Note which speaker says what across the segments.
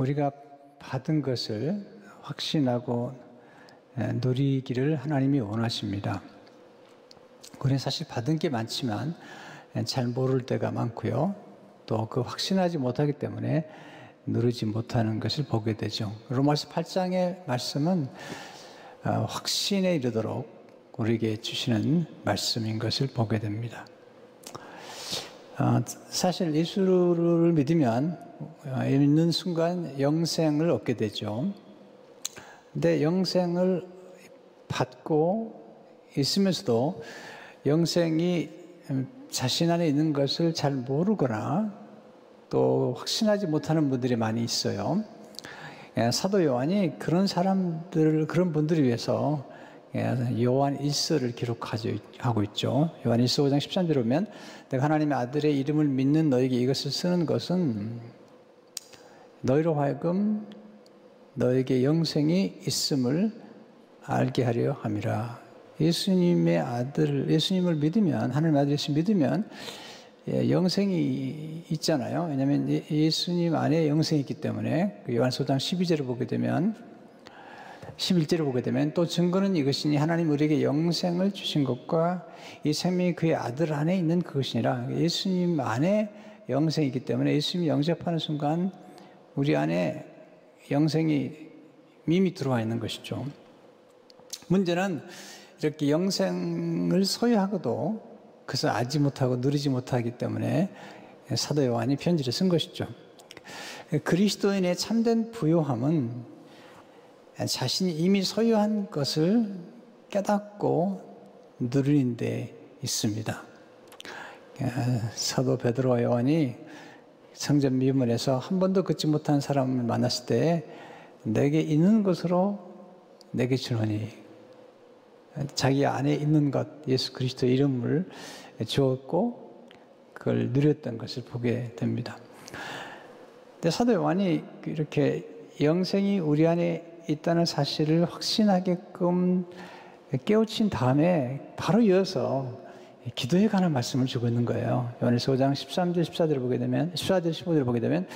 Speaker 1: 우리가 받은 것을 확신하고 누리기를 하나님이 원하십니다. 우리는 사실 받은 게 많지만 잘 모를 때가 많고요. 또 그 확신하지 못하기 때문에 누리지 못하는 것을 보게 되죠. 로마서 8장의 말씀은 확신에 이르도록 우리에게 주시는 말씀인 것을 보게 됩니다. 사실 예수를 믿는 순간 영생을 얻게 되죠. 근데 영생을 받고 있으면서도 영생이 자신 안에 있는 것을 잘 모르거나 또 확신하지 못하는 분들이 많이 있어요. 사도 요한이 그런 분들을 위해서 요한 1서를 기록하고 있죠. 요한 1서 5장 13절에 보면 내가 하나님의 아들의 이름을 믿는 너에게 이것을 쓰는 것은 너희로 하여금 너에게 영생이 있음을 알게 하려 함이라. 예수님을 믿으면, 하나님의 아들 예수 믿으면 영생이 있잖아요. 왜냐하면 예수님 안에 영생이 있기 때문에 요한서 5장 12절을 보게 되면 11절을 보게 되면 또 증거는 이것이니 하나님 우리에게 영생을 주신 것과 이 생명이 그의 아들 안에 있는 그것이니라. 예수님 안에 영생이 있기 때문에 예수님이 영접하는 순간 우리 안에 영생이 이미 들어와 있는 것이죠. 문제는 이렇게 영생을 소유하고도 그것을 알지 못하고 누리지 못하기 때문에 사도 요한이 편지를 쓴 것이죠. 그리스도인의 참된 부요함은 자신이 이미 소유한 것을 깨닫고 누리는 데 있습니다. 사도 베드로와 요한이 성전 미문에서 한 번도 걷지 못한 사람을 만났을 때 내게 있는 것으로 내게 주노니 자기 안에 있는 것 예수 그리스도의 이름을 주었고 그걸 누렸던 것을 보게 됩니다. 근데 사도 요한이 이렇게 영생이 우리 안에 있다는 사실을 확신하게끔 깨우친 다음에 바로 이어서 기도에 관한 말씀을 주고 있는 거예요. 요한일서 5장 13절 14절을 보게 되면 14절 15절을 보게 되면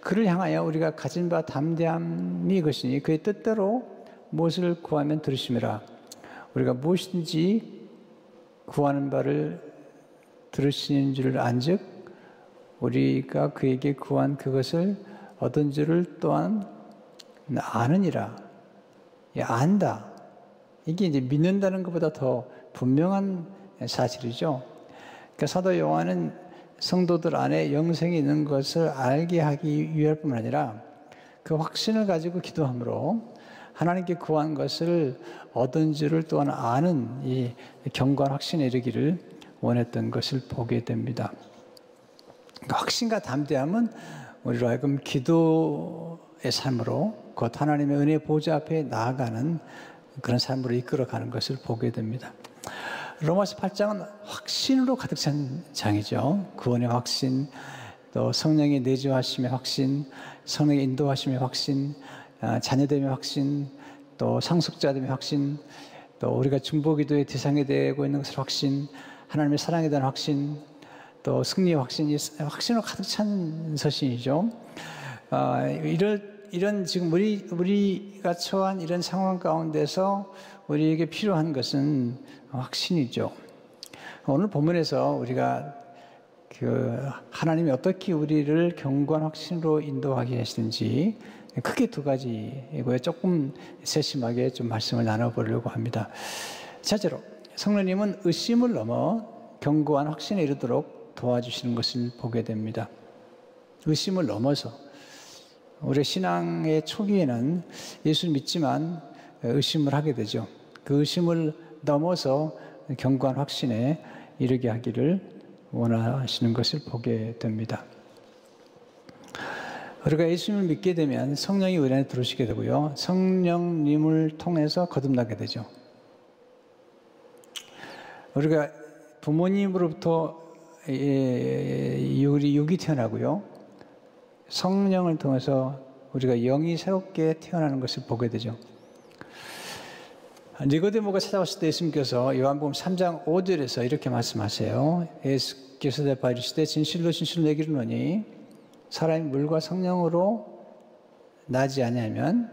Speaker 1: 그를 향하여 우리가 가진 바 담대함이 이것이니 그의 뜻대로 무엇을 구하면 들으심이라. 우리가 무엇이든지 구하는 바를 들으시는 줄을 안즉 우리가 그에게 구한 그것을 얻은 줄을 또한 아느니라. 안다. 이게 이제 믿는다는 것보다 더 분명한 사실이죠. 그러니까 사도 요한은 성도들 안에 영생이 있는 것을 알게 하기 위할 뿐만 아니라 그 확신을 가지고 기도함으로 하나님께 구한 것을 얻은 줄을 또한 아는 이 견고한 확신에 이르기를 원했던 것을 보게 됩니다. 그러니까 확신과 담대함은 우리로 하여금 기도의 삶으로 곧 하나님의 은혜 보좌 앞에 나아가는 그런 삶으로 이끌어가는 것을 보게 됩니다. 로마서 8장은 확신으로 가득 찬 장이죠. 구원의 확신, 또 성령의 내주하심의 확신, 성령의 인도하심의 확신, 자녀됨의 확신, 또 상속자됨의 확신, 또 우리가 중보기도의 대상이 되고 있는 것을 확신, 하나님의 사랑에 대한 확신, 또 승리의 확신, 확신으로 가득 찬 서신이죠. 이런 지금 우리가 처한 이런 상황 가운데서 우리에게 필요한 것은 확신이죠. 오늘 본문에서 우리가 하나님이 어떻게 우리를 견고한 확신으로 인도하게 하시는지 크게 두 가지이고요. 조금 세심하게 좀 말씀을 나눠보려고 합니다. 첫째로 성령님은 의심을 넘어 견고한 확신에 이르도록 도와주시는 것을 보게 됩니다. 의심을 넘어서 우리 신앙의 초기에는 예수를 믿지만 의심을 하게 되죠. 그 의심을 넘어서 견고한 확신에 이르게 하기를 원하시는 것을 보게 됩니다. 우리가 예수님을 믿게 되면 성령이 우리 안에 들어오시게 되고요. 성령님을 통해서 거듭나게 되죠. 우리가 부모님으로부터 육이 태어나고요. 성령을 통해서 우리가 영이 새롭게 태어나는 것을 보게 되죠. 니고데모가 찾아왔을 때 예수님께서 요한복음 3장 5절에서 이렇게 말씀하세요. 예수께서 대답하시되 진실로 진실로 내게 이르노니 사람이 물과 성령으로 나지 아니하면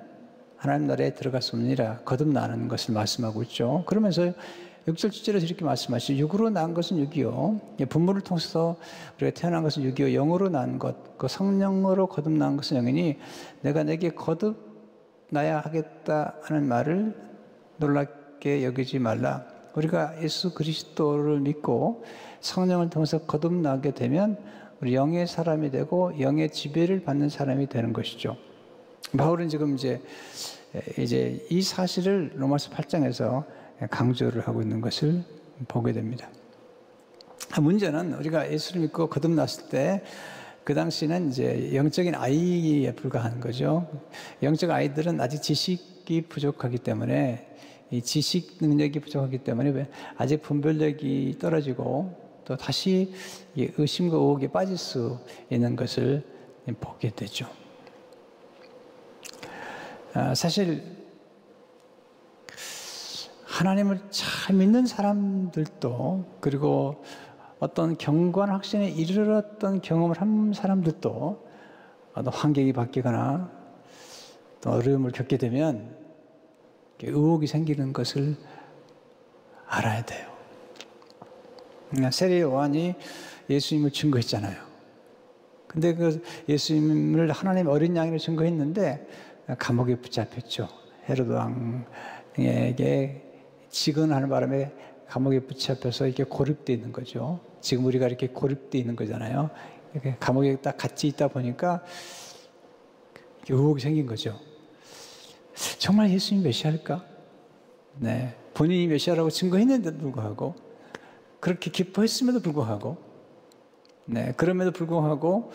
Speaker 1: 하나님 나라에 들어갈 수 없느니라 거듭나는 것을 말씀하고 있죠. 그러면서 6절 7절에서 이렇게 말씀하시죠. 육으로 난 것은 육이요, 부모를 통해서 우리가 태어난 것은 육이요, 영으로 난 것, 그 성령으로 거듭난 것은 영이니 내가 내게 거듭나야 하겠다 하는 말을 놀랍게 여기지 말라. 우리가 예수 그리스도를 믿고 성령을 통해서 거듭나게 되면 우리 영의 사람이 되고 영의 지배를 받는 사람이 되는 것이죠. 바울은 지금 이제 이 사실을 로마서 8장에서 강조를 하고 있는 것을 보게 됩니다. 문제는 우리가 예수를 믿고 거듭났을 때 그 당시는 이제 영적인 아이에 불과한 거죠. 영적 아이들은 아직 지식이 부족하기 때문에, 이 지식 능력이 부족하기 때문에 아직 분별력이 떨어지고 또 다시 의심과 의혹에 빠질 수 있는 것을 보게 되죠. 사실 하나님을 잘 믿는 사람들도, 그리고 어떤 경건 확신에 이르렀던 경험을 한 사람들도 어떤 환경이 바뀌거나 또 어려움을 겪게 되면 의혹이 생기는 것을 알아야 돼요. 세례 요한이 예수님을 증거했잖아요. 근데 그 예수님을 하나님의 어린 양으로 증거했는데 감옥에 붙잡혔죠. 헤로드 왕에게 직언하는 바람에 감옥에 붙잡혀서 이렇게 고립되어 있는 거죠. 지금 우리가 이렇게 고립되어 있는 거잖아요. 이렇게 감옥에 딱 같이 있다 보니까 의혹이 생긴 거죠. 정말 예수님이 메시아일까? 네, 본인이 메시아라고 증거했는데도 불구하고, 그렇게 기뻐했음에도 불구하고, 네, 그럼에도 불구하고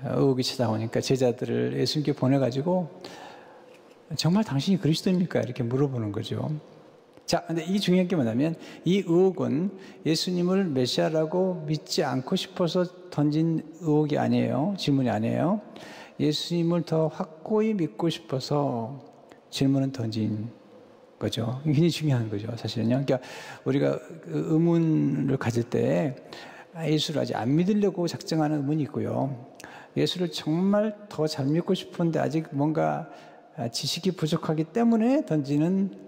Speaker 1: 의혹이 찾아오니까 제자들을 예수님께 보내가지고 정말 당신이 그리스도입니까? 이렇게 물어보는 거죠. 자, 근데 이 중요한 게 뭐냐면 이 의혹은 예수님을 메시아라고 믿지 않고 싶어서 던진 의혹이 아니에요. 질문이 아니에요. 예수님을 더 확고히 믿고 싶어서 질문을 던진 거죠. 굉장히 중요한 거죠, 사실은요. 그러니까 우리가 의문을 가질 때 예수를 아직 안 믿으려고 작정하는 의문이 있고요. 예수를 정말 더 잘 믿고 싶은데 아직 뭔가 지식이 부족하기 때문에 던지는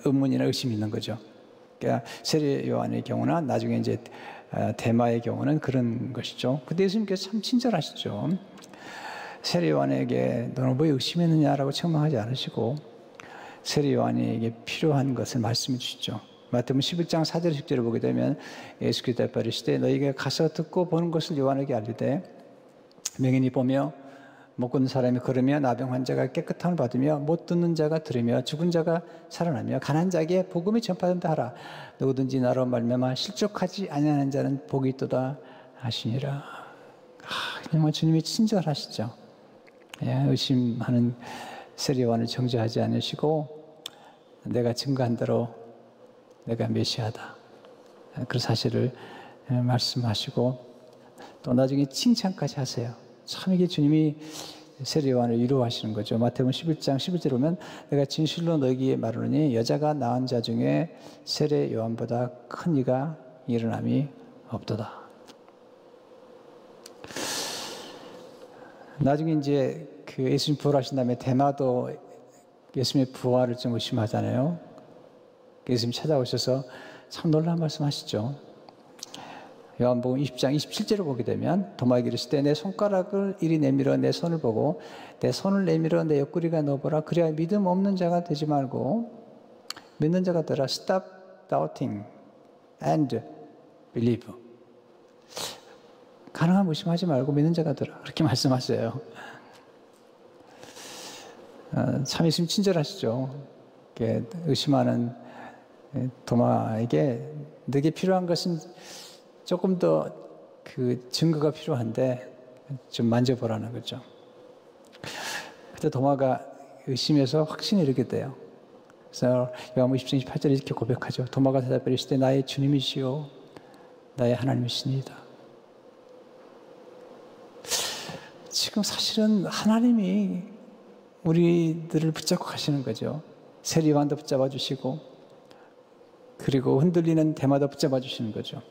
Speaker 1: 의문이나 의심이 있는 거죠. 그러니까 세례 요한의 경우나 나중에 이제 데마의 경우는 그런 것이죠. 근데 예수님께서 참 친절하시죠. 세례 요한에게 너는 왜 의심했느냐라고 책망하지 않으시고 세례 요한에게 필요한 것을 말씀해 주시죠. 마태복음 11장 4절 10절을 보게 되면 예수께서 대답하시되 너희가 가서 듣고 보는 것을 요한에게 알리되 명인이 보며 못 걷는 사람이 걸으며 나병 환자가 깨끗함을 받으며 못 듣는 자가 들으며 죽은 자가 살아나며 가난한 자에게 복음이 전파된다 하라. 누구든지 나로 말미암아 실족하지 아니하는 자는 복이 있도다 하시니라. 정말 주님이 친절하시죠. 의심하는 세례 요한을 정죄하지 않으시고 내가 증거한 대로 내가 메시아다, 그 사실을 말씀하시고 또 나중에 칭찬까지 하세요. 참 이게 주님이 세례 요한을 위로하시는 거죠. 마태복음 11장 11절에 보면 내가 진실로 너희에게 말하노니 여자가 낳은 자 중에 세례 요한보다 큰 이가 일어남이 없도다. 나중에 이제 그 예수님 부활하신 다음에 데마도 예수님의 부활을 좀 의심하잖아요. 예수님 찾아오셔서 참 놀라운 말씀 하시죠. 요한복음 20장 27절을 보게 되면 도마에게 이르실 때 내 손가락을 이리 내밀어 내 손을 보고 내 손을 내밀어 내 옆구리가 넣어보라. 그래야 믿음 없는 자가 되지 말고 믿는 자가 되라. Stop doubting and believe. 가능한 의심하지 말고 믿는 자가 되라. 그렇게 말씀하세요. 참 예수님 친절하시죠. 의심하는 도마에게 내게 필요한 것은 조금 더 그 증거가 필요한데 좀 만져보라는 거죠. 그때 도마가 의심해서 확신을 이루게 돼요. 그래서 요한복음 20장 28절에 이렇게 고백하죠. 도마가 대답하여 이르시되 나의 주님이시요 나의 하나님이시니이다. 지금 사실은 하나님이 우리들을 붙잡고 가시는 거죠. 세례 요한도 붙잡아 주시고 그리고 흔들리는 데마도 붙잡아 주시는 거죠.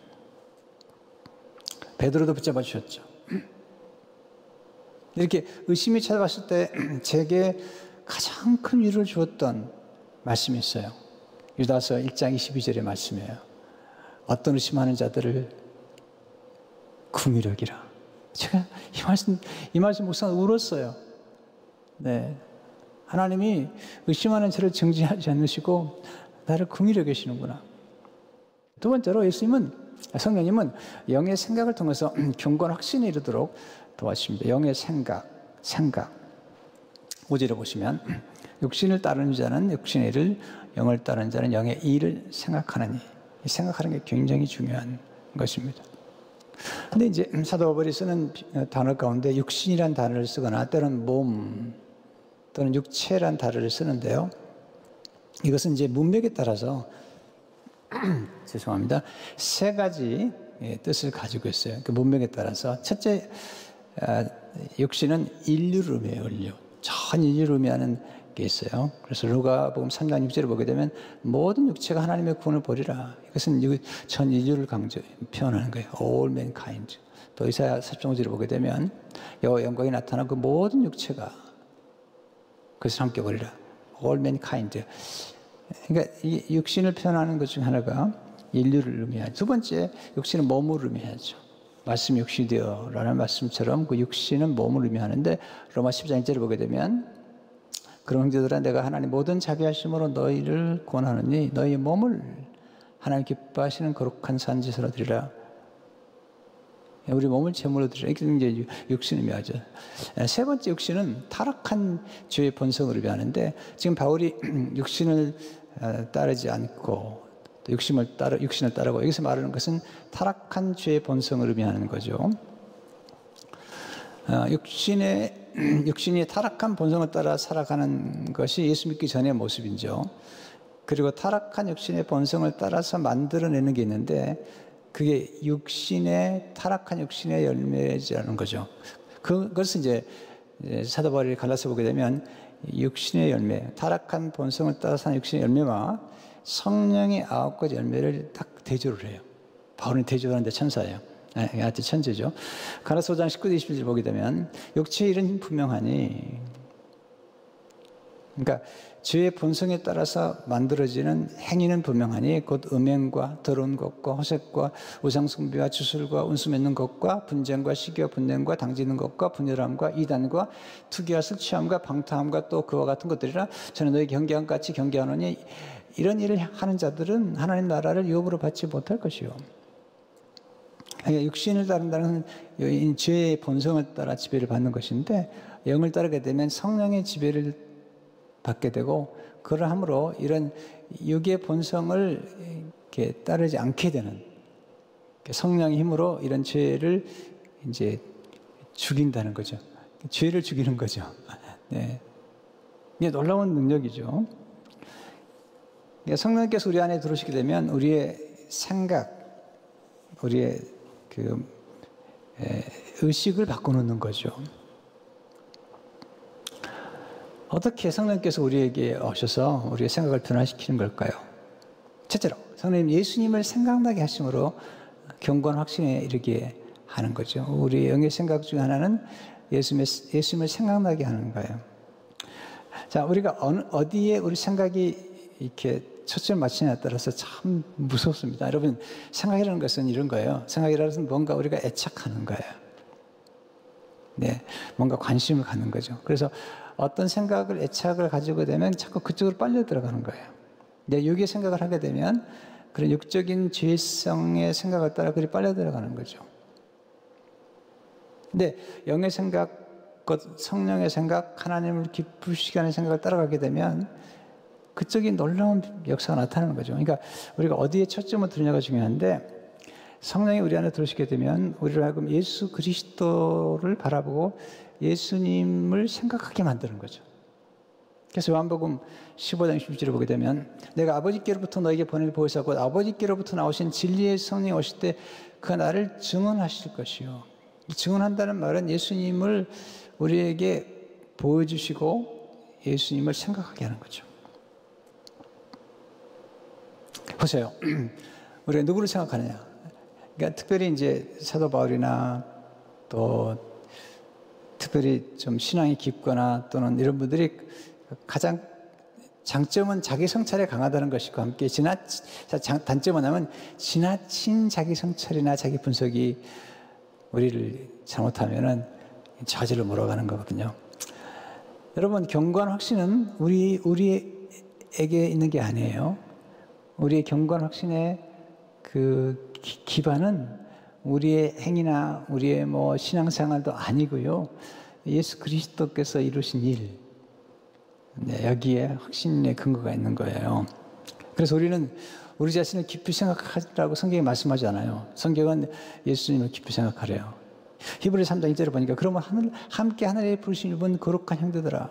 Speaker 1: 베드로도 붙잡아 주셨죠. 이렇게 의심이 찾아왔을 때 제게 가장 큰 위로를 주었던 말씀이 있어요. 유다서 1장 22절의 말씀이에요. 어떤 의심하는 자들을 궁히를 여기라. 제가 이 말씀 묵상 울었어요. 네. 하나님이 의심하는 저를 정죄하지 않으시고 나를 궁히를 여기시는구나. 두 번째로 성령님은 영의 생각을 통해서 경건 확신에 이르도록 도와주십니다. 영의 생각. 5절에 보시면 육신을 따르는 자는 육신의 일을, 영을 따르는 자는 영의 일을 생각하느니. 이 생각하는 게 굉장히 중요한 것입니다. 근데 이제 사도 바울이 쓰는 단어 가운데 육신이란 단어를 쓰거나 때로는 몸 또는 육체란 단어를 쓰는데요. 이것은 이제 문맥에 따라서 죄송합니다. 세 가지 뜻을 가지고 있어요. 그 문맥에 따라서 첫째, 육신은 인류를 의미해요. 인류. 전 인류를 의미하는 게 있어요. 그래서 누가복음 3장 6절을 보게 되면 모든 육체가 하나님의 구원을 보리라. 이것은 전 인류를 표현하는 거예요. All mankind. 또 이사야 40장 5절을 보게 되면 여호와의 영광이 나타나고 그 모든 육체가 그것을 함께 보리라. All mankind. 그러니까 이 육신을 표현하는 것 중 하나가 인류를 의미하죠. 두 번째, 육신은 몸을 의미하죠. 말씀이 육신이 되어라는 말씀처럼 그 육신은 몸을 의미하는데 로마 10장 1절을 보게 되면 그런 형제들아 내가 하나님 모든 자비하심으로 너희를 권하느니 너희 몸을 하나님 기뻐하시는 거룩한 산지서로 드리라. 우리 몸을 제물로 드리라. 이게 이제 육신을 의미하죠. 세 번째 육신은 타락한 죄의 본성을 의미하는데 지금 바울이 육신을 따르지 않고 또 육신을 따르고 여기서 말하는 것은 타락한 죄의 본성을 의미하는 거죠. 육신이 타락한 본성을 따라 살아가는 것이 예수 믿기 전의 모습이죠. 그리고 타락한 육신의 본성을 따라서 만들어내는 게 있는데 그게 타락한 육신의 열매라는 거죠. 그것은 이제 사도 바울이 갈라서 보게 되면 육신의 열매, 타락한 본성을 따라 사는 육신의 열매와 성령의 9가지 열매를 딱 대조를 해요. 바울은 대조하는데 천사예요. 하여튼 천재죠. 갈라서 5장 19절 20절 보게 되면 육체의 일은 분명하니, 그러니까 죄의 본성에 따라서 만들어지는 행위는 분명하니 곧 음행과 더러운 것과 호색과 우상숭배와 주술과 운수 맺는 것과 분쟁과 시기와 분냄과 당지는 것과 분열함과 이단과 투기와 술 취함과 방탕함과 또 그와 같은 것들이라. 저는 너희 경계함 같이 경계하노니 이런 일을 하는 자들은 하나님 나라를 유업으로 받지 못할 것이요. 육신을 따른다는 것은 죄의 본성을 따라 지배를 받는 것인데 영을 따르게 되면 성령의 지배를 받게 되고 그러함으로 이런 육의 본성을 이렇게 따르지 않게 되는 성령의 힘으로 이런 죄를 이제 죽인다는 거죠. 죄를 죽이는 거죠. 네. 이게 놀라운 능력이죠. 성령께서 우리 안에 들어오시게 되면 우리의 생각, 우리의 의식을 바꿔놓는 거죠. 어떻게 성령께서 우리에게 오셔서 우리의 생각을 변화시키는 걸까요? 첫째로 성령님 예수님을 생각나게 하심으로 경건 확신에 이르게 하는 거죠. 우리 영의 생각 중 하나는 예수님을 생각나게 하는 거예요. 자, 우리가 어디에 우리 생각이 이렇게 초점을 맞추냐에 따라서 참 무섭습니다. 여러분, 생각이라는 것은 이런 거예요. 생각이라는 것은 뭔가 우리가 애착하는 거예요. 네, 뭔가 관심을 갖는 거죠. 그래서 어떤 생각을 애착을 가지고 되면 자꾸 그쪽으로 빨려 들어가는 거예요. 내 육의 생각을 하게 되면 그런 육적인 죄성의 생각을 따라 그리 빨려 들어가는 거죠. 근데 영의 생각, 성령의 생각, 하나님을 기쁘시게 하는 생각을 따라가게 되면 그쪽이 놀라운 역사가 나타나는 거죠. 그러니까 우리가 어디에 초점을 두느냐가 중요한데 성령이 우리 안에 들어오시게 되면 우리를 하여금 예수 그리스도를 바라보고 예수님을 생각하게 만드는 거죠. 그래서 요한복음 15장 16절을 보게 되면 내가 아버지께로부터 너에게 보내를 보이사 곧 아버지께로부터 나오신 진리의 성령이 오실 때 그 나를 증언하실 것이요. 증언한다는 말은 예수님을 우리에게 보여주시고 예수님을 생각하게 하는 거죠. 보세요. 우리가 누구를 생각하느냐. 그러니까 특별히 이제 사도 바울이나 또 특별히 좀 신앙이 깊거나 또는 이런 분들이 가장 장점은 자기 성찰에 강하다는 것과 함께 단점은 뭐냐면 지나친 자기 성찰이나 자기 분석이 우리를 잘못하면은 저질로 몰아가는 거거든요. 여러분, 경건 확신은 우리에게 있는 게 아니에요. 우리의 경건 확신의 그 기반은 우리의 행위나 우리의 신앙생활도 아니고요. 예수 그리스도께서 이루신 일, 여기에 확신의 근거가 있는 거예요. 그래서 우리는 우리 자신을 깊이 생각하라고 성경이 말씀하지 않아요. 성경은 예수님을 깊이 생각하래요. 히브리서 3장 1절에 보니까 그러면 함께 하늘의 부르심 입은 거룩한 형제들아,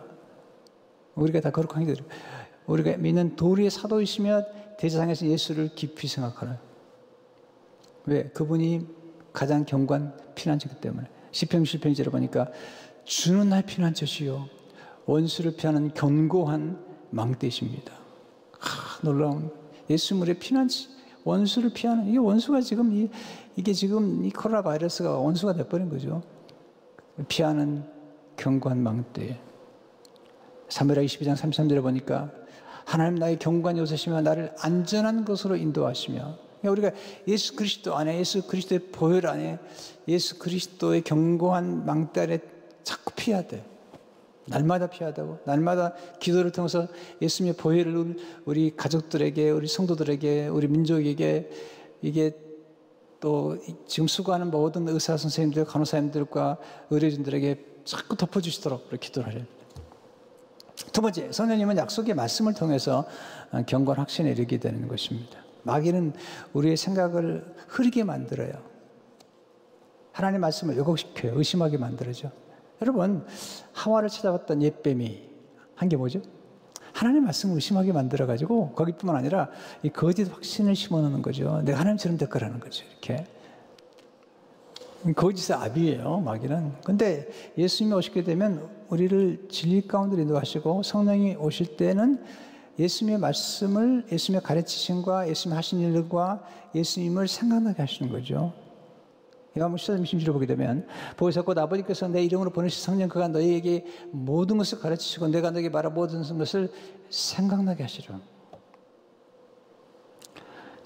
Speaker 1: 우리가 다 거룩한 형제들, 우리가 믿는 도리의 사도이시며 대제사장에서 예수를 깊이 생각하라. 왜? 그분이 가장 경관 피난처이기 때문에. 시편 1편절에 보니까 주는 날 피난처시요 원수를 피하는 견고한 망대이십니다. 놀라운 예수물의 피난처, 원수를 피하는, 이게 원수가 지금 이게 지금 이 코로나 바이러스가 원수가 돼버린 거죠. 피하는 견고한 망대. 사무엘하 22장 33절에 보니까 하나님 나의 견고한 요새시며 나를 안전한 곳으로 인도하시며, 그러니까 우리가 예수 그리스도 안에, 예수 그리스도의 보혈 안에, 예수 그리스도의 견고한 망대 아래 자꾸 피해야 돼. 날마다 피하다고. 날마다 기도를 통해서 예수님의 보혈을 우리 가족들에게, 우리 성도들에게, 우리 민족에게, 이게 또 지금 수고하는 모든 의사 선생님들, 간호사님들과 의료진들에게 자꾸 덮어주시도록 그렇게 기도를 해요. 두 번째, 성령님은 약속의 말씀을 통해서 경건 확신에 이르게 되는 것입니다. 마귀는 우리의 생각을 흐리게 만들어요. 하나님의 말씀을 왜곡시켜요. 의심하게 만들어죠. 여러분, 하와를 찾아갔던 옛뱀이 한 게 뭐죠? 하나님의 말씀을 의심하게 만들어가지고 거기뿐만 아니라 이 거짓 확신을 심어놓는 거죠. 내가 하나님처럼 될 거라는 거죠. 이렇게. 거짓의 압이에요, 마귀는. 근데 예수님이 오시게 되면 우리를 진리 가운데 인도하시고, 성령이 오실 때는 예수님의 말씀을, 예수님의 가르치심과 예수님이 하신 일과 예수님을 생각나게 하시는 거죠. 요한복음 14장 26절을 보게 되면 보혜사 곧 아버지께서 내 이름으로 보내신 성령 그가 너희에게 모든 것을 가르치시고 내가 너에게 말한 모든 것을 생각나게 하시리라.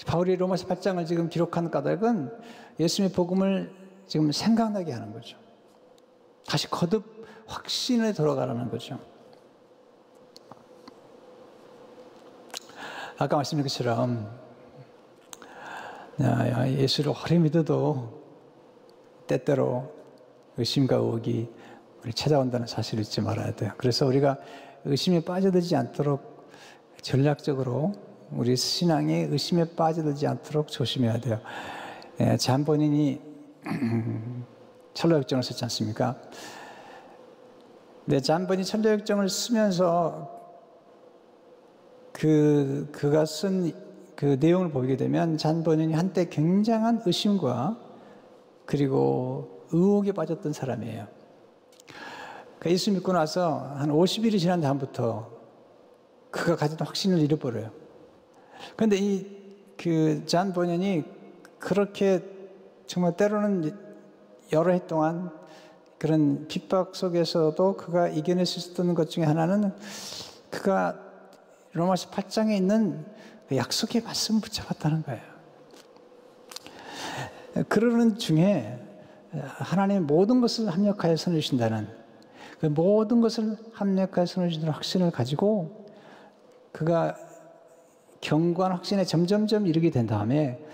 Speaker 1: 바울이 로마서 8장을 지금 기록한 까닭은 예수님의 복음을 지금 생각나게 하는 거죠. 다시 거듭 확신에 들어가라는 거죠. 아까 말씀드린 것처럼 예수를 오래 믿어도 때때로 의심과 의혹이 우리 찾아온다는 사실을 잊지 말아야 돼요. 그래서 우리가 의심에 빠져들지 않도록 전략적으로 우리 신앙에 의심에 빠져들지 않도록 조심해야 돼요. 잔 본인이 철로역정을 썼지 않습니까? 잔 본인이 철로역정을 쓰면서 그가 쓴 그 내용을 보게 되면 잔 본인이 한때 굉장한 의심과 그리고 의혹에 빠졌던 사람이에요. 예수 믿고 나서 한 50일이 지난 다음부터 그가 가졌던 확신을 잃어버려요. 그런데 잔 본인이 그렇게 정말 때로는 여러 해 동안 그런 핍박 속에서도 그가 이겨낼 수 있었던 것 중에 하나는 그가 로마서 8장에 있는 그 약속의 말씀을 붙잡았다는 거예요. 그러는 중에 하나님의 모든 것을 합력하여 선을 주신다는 그 모든 것을 합력하여 선을 주신다는 확신을 가지고 그가 견고한 확신에 점점점 이르게 된 다음에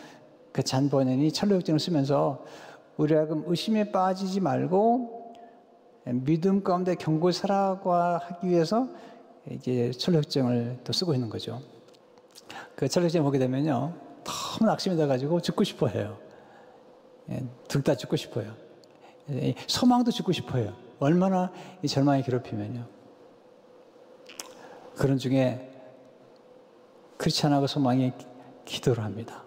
Speaker 1: 그 잔 본인이 철로역정을 쓰면서 우리하금 의심에 빠지지 말고 믿음 가운데 견고히 살아가기 위해서 이제 철로역정을 또 쓰고 있는 거죠. 그 철로역정을 보게 되면요, 너무 낙심이 돼가지고 죽고 싶어 해요. 둘 다 죽고 싶어요. 소망도 죽고 싶어요. 얼마나 이 절망이 괴롭히면요. 그런 중에 크리스찬하고 소망이 기도를 합니다.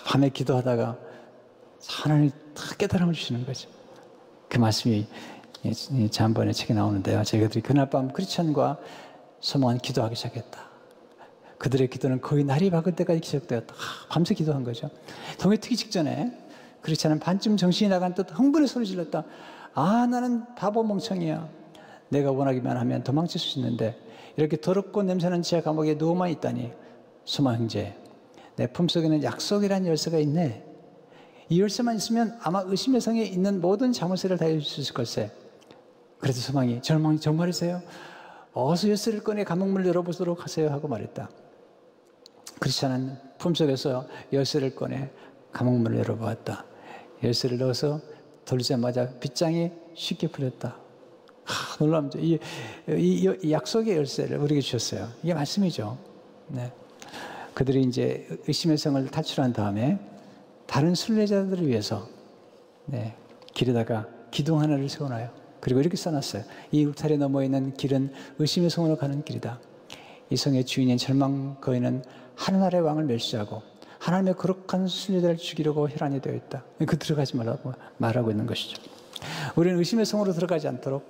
Speaker 1: 밤에 기도하다가 하나님이 다 깨달음을 주시는 거죠. 그 말씀이 잠번의 책에 나오는데요. 저희들이 그날 밤 크리스찬과 소망은 기도하기 시작했다. 그들의 기도는 거의 날이 밝을 때까지 시작되었다. 밤새 기도한 거죠. 동해 트기 직전에 크리스찬은 반쯤 정신이 나간 듯 흥분의 소리 질렀다. 아, 나는 바보 멍청이야. 내가 원하기만 하면 도망칠 수 있는데 이렇게 더럽고 냄새나는 지하 감옥에 누워만 있다니. 소망 형제, 내 품속에는 약속이라는 열쇠가 있네. 이 열쇠만 있으면 아마 의심의 성에 있는 모든 자물쇠를 다 열 수 있을 걸세. 그래서 소망이, 정말이세요? 어서 열쇠를 꺼내 감옥문을 열어보도록 하세요 하고 말했다. 크리스찬은 품속에서 열쇠를 꺼내 감옥문을 열어보았다. 열쇠를 넣어서 돌리자마자 빗장이 쉽게 풀렸다. 놀랍죠. 이 약속의 열쇠를 우리에게 주셨어요. 이게 말씀이죠. 네. 그들이 이제 의심의 성을 탈출한 다음에 다른 순례자들을 위해서 길에다가 기둥 하나를 세워놔요. 그리고 이렇게 써놨어요. 이 울타리 너머에 있는 길은 의심의 성으로 가는 길이다. 이 성의 주인인 절망 거인은 하늘나라의 왕을 멸시하고 하나님의 거룩한 순례자를 죽이려고 혈안이 되어 있다. 그 들어가지 말라고 말하고 있는 것이죠. 우리는 의심의 성으로 들어가지 않도록,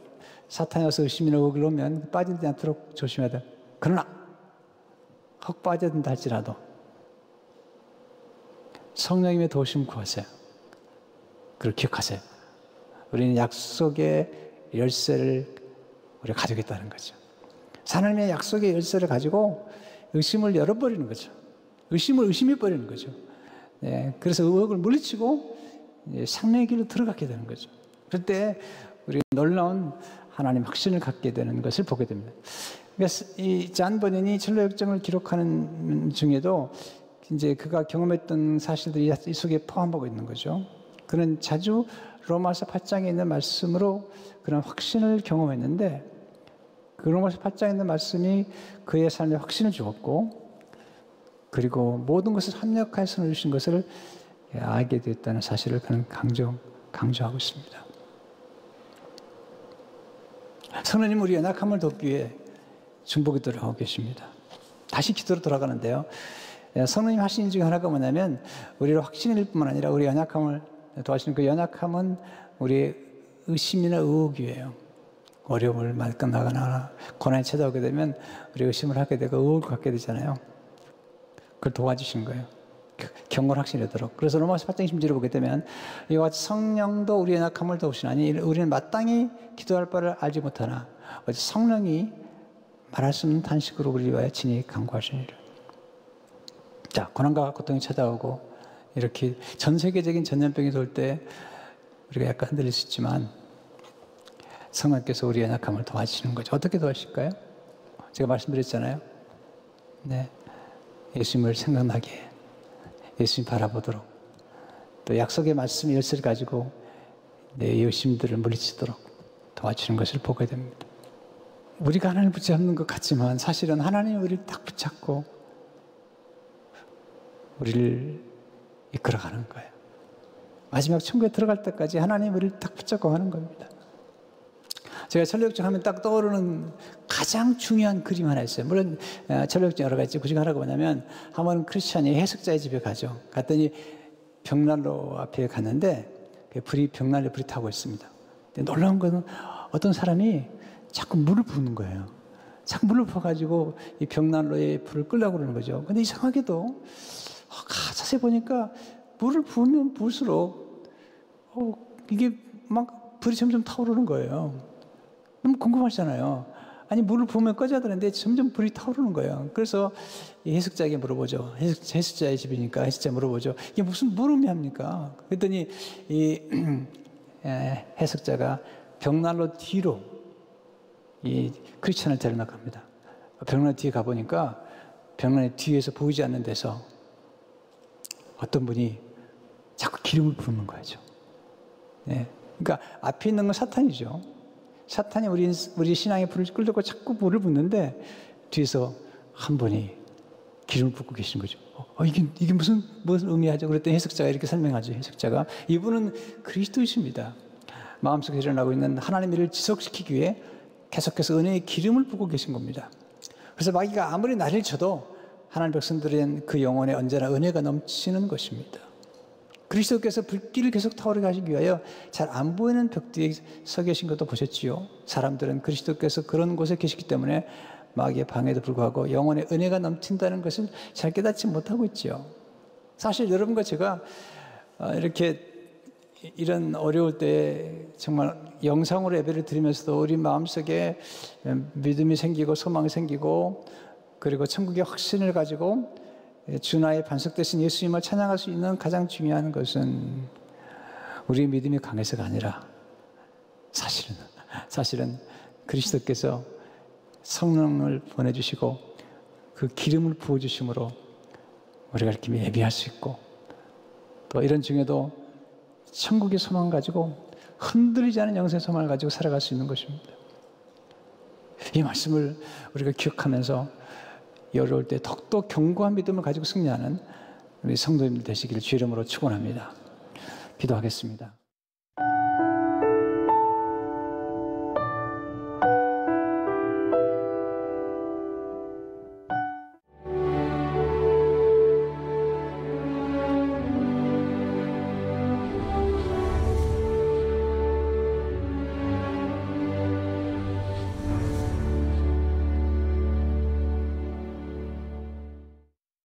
Speaker 1: 사탄이 와서 의심이나 의혹을 놓으면 빠지지 않도록 조심해야 돼. 그러나 혹 빠져든다 할지라도 성령님의 도우심 구하세요. 그걸 기억하세요. 우리는 약속의 열쇠를 우리가 가지고 있다는 거죠. 하나님의 약속의 열쇠를 가지고 의심을 열어버리는 거죠. 의심을 의심해버리는 거죠. 그래서 의혹을 물리치고 생명의 길로 들어가게 되는 거죠. 그때 우리 놀라운 하나님 확신을 갖게 되는 것을 보게 됩니다. 그러니까 이 잔 번연이 전로역정을 기록하는 중에도 이제 그가 경험했던 사실들이 이 속에 포함하고 있는 거죠. 그는 자주 로마서 8장에 있는 말씀으로 그런 확신을 경험했는데 그 로마서 8장에 있는 말씀이 그의 삶에 확신을 주었고 그리고 모든 것을 합력하여 주신 것을 알게 됐다는 사실을 그는 강조하고 있습니다. 성령님 우리 연약함을 돕기 위해 중보기도를 하고 계십니다. 다시 기도로 돌아가는데요. 성령님 하신 일 중에 하나가 뭐냐면 우리를 확신일 뿐만 아니라 우리 연약함을 도와주시는 그 연약함은 우리의 의심이나 의혹이에요. 어려움을 만나거나 고난이 찾아오게 되면 우리 의심을 하게 되고 의혹을 갖게 되잖아요. 그걸 도와주시는 거예요. 경건 확신이도록. 그래서 로마서 8장 10절을 보게 되면 이와 같이 성령도 우리의 연약함을 도우시나니 우리는 마땅히 기도할 바를 알지 못하나 어제 성령이 말할 수 없는 탄식으로 우리 위하여 친히 간구하시니라. 자, 고난과 고통이 찾아오고 이렇게 전 세계적인 전염병이 돌 때 우리가 약간 흔들릴 수 있지만 성령께서 우리의 연약함을 도와주시는 거죠. 어떻게 도와주실까요? 제가 말씀드렸잖아요. 예수님을 생각나게, 예수님 바라보도록, 또 약속의 말씀 열쇠를 가지고 내 의심들을 물리치도록 도와주시는 것을 보게 됩니다. 우리가 하나님을 붙잡는 것 같지만 사실은 하나님이 우리를 딱 붙잡고 우리를 이끌어가는 거예요. 마지막 천국에 들어갈 때까지 하나님이 우리를 딱 붙잡고 하는 겁니다. 제가 전력증 하면 딱 떠오르는 가장 중요한 그림 하나 있어요. 물론 전력증 여러 가지 있지 그중 하나가 뭐냐면 한 번은 크리스찬이 해석자의 집에 가죠. 갔더니 벽난로 앞에 갔는데 벽난로에 불이 타고 있습니다. 근데 놀라운 것은 어떤 사람이 자꾸 물을 부는 거예요. 자꾸 물을 부어가지고 이 벽난로에 불을 끄려고 그러는 거죠. 근데 이상하게도 자세히 보니까 물을 부으면 부을수록 이게 막 불이 점점 타오르는 거예요. 너무 궁금하잖아요. 아니 물을 부으면 꺼져야 되는데 점점 불이 타오르는 거예요. 그래서 이 해석자에게 물어보죠. 해석자의 집이니까 해석자 물어보죠. 이게 무슨 물음이 합니까? 그랬더니 이 해석자가 벽난로 뒤로 이 크리스찬을 데려나갑니다. 벽난로 뒤에 가보니까 벽난로 뒤에서 보이지 않는 데서 어떤 분이 자꾸 기름을 부는 거죠. 그러니까 앞에 있는 건 사탄이죠. 사탄이 우리 신앙에 불을 끌려고 자꾸 불을 붓는데 뒤에서 한 분이 기름을 붓고 계신 거죠. 이게 무슨 의미하죠? 그랬더니 해석자가 이렇게 설명하죠. 해석자가 이분은 그리스도이십니다. 마음속에 일어나고 있는 하나님의 일을 지속시키기 위해 계속해서 은혜의 기름을 붓고 계신 겁니다. 그래서 마귀가 아무리 날을 쳐도 하나님 백성들은 그 영혼에 언제나 은혜가 넘치는 것입니다. 그리스도께서 불길을 계속 타오르게 하시기 위하여 잘 안 보이는 벽 뒤에 서 계신 것도 보셨지요. 사람들은 그리스도께서 그런 곳에 계시기 때문에 마귀의 방해에도 불구하고 영혼의 은혜가 넘친다는 것을 잘 깨닫지 못하고 있지요. 사실 여러분과 제가 이렇게 이런 어려울 때 정말 영상으로 예배를 드리면서도 우리 마음속에 믿음이 생기고 소망이 생기고 그리고 천국의 확신을 가지고 주 나의 반석 되신 예수님을 찬양할 수 있는 가장 중요한 것은 우리의 믿음이 강해서가 아니라 사실은 그리스도께서 성령을 보내주시고 그 기름을 부어주심으로 우리가 이렇게 예비할 수 있고 또 이런 중에도 천국의 소망 가지고 흔들리지 않은 영생의 소망을 가지고 살아갈 수 있는 것입니다. 이 말씀을 우리가 기억하면서 어려울 때 더욱더 견고한 믿음을 가지고 승리하는 우리 성도님들 되시기를 주의 이름으로 축원합니다. 기도하겠습니다.